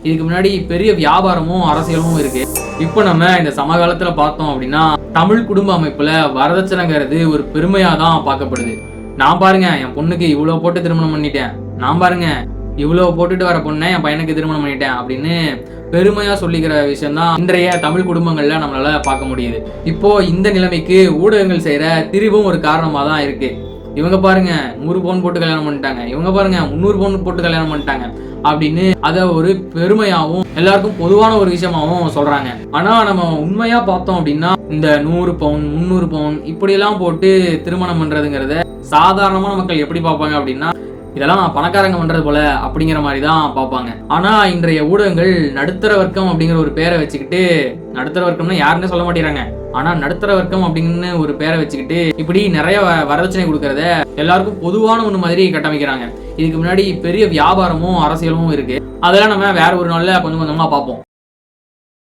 இதுக்கு முன்னாடி பெரிய வியாபாரமும் அரசியலும் இருக்கு. இப்போ நம்ம இந்த சமகாலத்துல பார்த்தோம் அப்படின்னா தமிழ் குடும்ப அமைப்புல வரதட்சணைங்கிறது ஒரு பெருமையா தான் பார்க்கப்படுது. நான் பாருங்க என் பொண்ணுக்கு இவ்வளவு போட்டு திருமணம் பண்ணிட்டேன், நான் பாருங்க இவ்வளவு போட்டுட்டு வர பொண்ணை என் பையனுக்கு திருமணம் பண்ணிட்டேன் அப்படின்னு பெருமையா சொல்லிக்கிற விஷயம் தான் இன்றைய தமிழ் குடும்பங்கள்ல நம்மளால பார்க்க முடியுது. இப்போ இந்த நிலைமைக்கு ஊடகங்கள் செய்யற திரிவும் ஒரு காரணமா தான் இருக்கு. இவங்க பாருங்க 100 பவுன் போட்டு கல்யாணம் பண்ணிட்டாங்க, இவங்க பாருங்க 300 பவுன் போட்டு கல்யாணம் பண்ணிட்டாங்க அப்படின்னு அதை ஒரு பெருமையாவும் எல்லாருக்கும் பொதுவான ஒரு விஷயமாவும் சொல்றாங்க. ஆனா நம்ம உண்மையா பார்த்தோம் அப்படின்னா இந்த 100 பவுன் 300 பவுன் இப்படி எல்லாம் போட்டு திருமணம் பண்றதுங்கிறத சாதாரணமான மக்கள் எப்படி பார்ப்பாங்க அப்படின்னா இதெல்லாம் பணக்காரங்க பண்றது போல அப்படிங்கிற மாதிரி தான் பார்ப்பாங்க. ஆனா இன்றைய ஊடகங்கள் நடுத்தர வர்க்கம் அப்படிங்கிற ஒரு பேரை வச்சுக்கிட்டு, நடுத்தர வர்க்கம்னா யாருன்னு சொல்ல மாட்டேங்கிறாங்க, ஆனா நடுத்தர வர்க்கம் அப்படின்னு ஒரு பேரை வச்சுக்கிட்டு இப்படி நிறைய வரதட்சணை கொடுக்கறத எல்லாருக்கும் பொதுவான ஒண்ணு மாதிரி கட்டமைக்கிறாங்க. இதுக்கு முன்னாடி பெரிய வியாபாரமும் அரசியலும் இருக்கு. அதெல்லாம் நம்ம வேற ஒரு நாள்ல கொஞ்சம் கொஞ்சமா பார்ப்போம்.